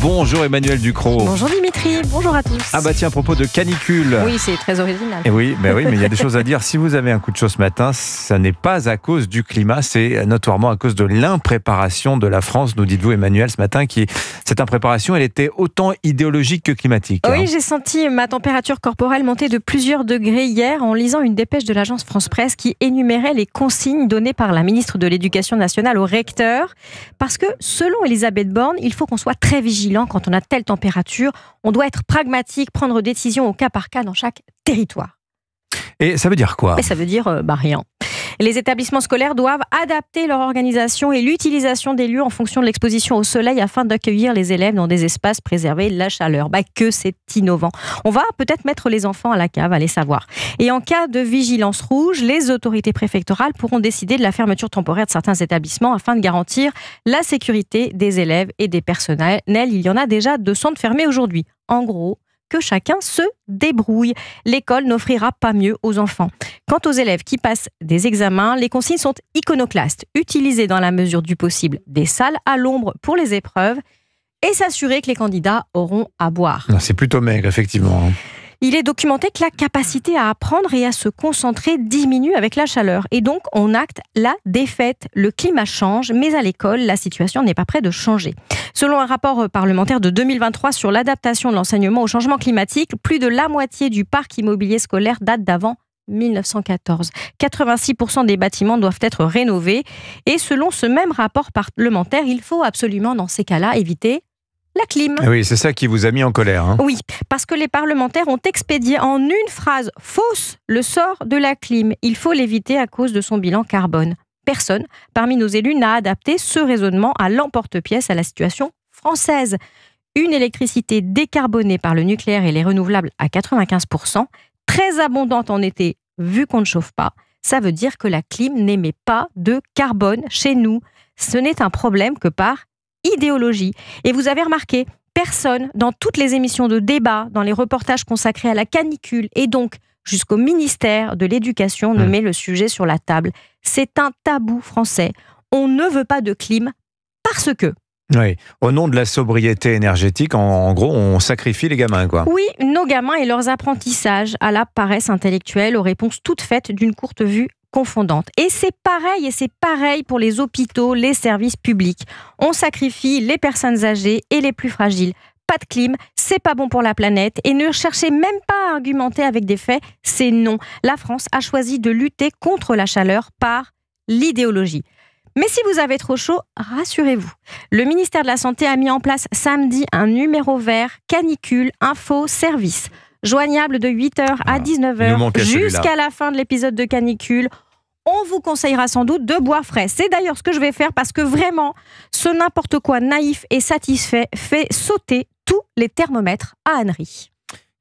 Bonjour Emmanuel Ducrot. Bonjour Dimitri, bonjour à tous. Ah bah tiens, à propos de canicule. Oui, c'est très original. Et oui, mais il y a des choses à dire. Si vous avez un coup de chaud ce matin, ça n'est pas à cause du climat, c'est notoirement à cause de l'impréparation de la France, nous dites-vous Emmanuel ce matin. Cette impréparation, elle était autant idéologique que climatique. Oui, j'ai senti ma température corporelle monter de plusieurs degrés hier en lisant une dépêche de l'agence France Presse qui énumérait les consignes données par la ministre de l'Éducation nationale au recteur. Parce que selon Elisabeth Borne, il faut qu'on soit très vigilant quand on a telle température. On doit être pragmatique, prendre des décisions au cas par cas dans chaque territoire. Et ça veut dire quoi ? Et ça veut dire rien. Les établissements scolaires doivent adapter leur organisation et l'utilisation des lieux en fonction de l'exposition au soleil afin d'accueillir les élèves dans des espaces préservés de la chaleur. Que c'est innovant. On va peut-être mettre les enfants à la cave, allez savoir. Et en cas de vigilance rouge, les autorités préfectorales pourront décider de la fermeture temporaire de certains établissements afin de garantir la sécurité des élèves et des personnels. Il y en a déjà 200 de fermés aujourd'hui. En gros, que chacun se débrouille. L'école n'offrira pas mieux aux enfants. Quant aux élèves qui passent des examens, les consignes sont iconoclastes. Utiliser dans la mesure du possible des salles à l'ombre pour les épreuves et s'assurer que les candidats auront à boire. C'est plutôt maigre, effectivement. Il est documenté que la capacité à apprendre et à se concentrer diminue avec la chaleur. Et donc, on acte la défaite. Le climat change, mais à l'école, la situation n'est pas près de changer. Selon un rapport parlementaire de 2023 sur l'adaptation de l'enseignement au changement climatique, plus de la moitié du parc immobilier scolaire date d'avant 1914. 86% des bâtiments doivent être rénovés. Et selon ce même rapport parlementaire, il faut absolument, dans ces cas-là, éviter la clim. Oui, c'est ça qui vous a mis en colère. Oui, parce que les parlementaires ont expédié en une phrase fausse le sort de la clim. Il faut l'éviter à cause de son bilan carbone. Personne, parmi nos élus, n'a adapté ce raisonnement à l'emporte-pièce à la situation française. Une électricité décarbonée par le nucléaire et les renouvelables à 95%, très abondante en été vu qu'on ne chauffe pas, ça veut dire que la clim n'émet pas de carbone chez nous. Ce n'est un problème que par idéologie. Et vous avez remarqué, personne dans toutes les émissions de débat, dans les reportages consacrés à la canicule et donc jusqu'au ministère de l'Éducation ne met le sujet sur la table. C'est un tabou français. On ne veut pas de clim parce que... Oui, au nom de la sobriété énergétique, en gros, on sacrifie les gamins, quoi. Oui, nos gamins et leurs apprentissages à la paresse intellectuelle, aux réponses toutes faites d'une courte vue confondante. Et c'est pareil pour les hôpitaux, les services publics. On sacrifie les personnes âgées et les plus fragiles. Pas de clim, c'est pas bon pour la planète. Et ne cherchez même pas à argumenter avec des faits, c'est non. La France a choisi de lutter contre la chaleur par l'idéologie. Mais si vous avez trop chaud, rassurez-vous. Le ministère de la Santé a mis en place samedi un numéro vert canicule info service. Joignable de 8h à 19h jusqu'à la fin de l'épisode de canicule. On vous conseillera sans doute de boire frais. C'est d'ailleurs ce que je vais faire parce que vraiment, ce n'importe quoi naïf et satisfait fait sauter tous les thermomètres à ânerie.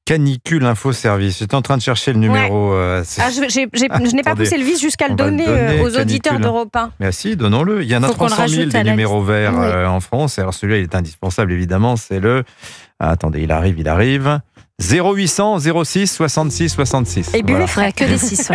Canicule info service. J'étais en train de chercher le numéro. Je n'ai pas poussé le vice jusqu'à le donner aux auditeurs d'Europe 1. Mais si, donnons-le. Il y en a 300 000 des numéros verts en France. Alors celui-là, il est indispensable, évidemment. C'est le... attendez, il arrive. 0800 06 66 66. Et buvez frais, que des 6.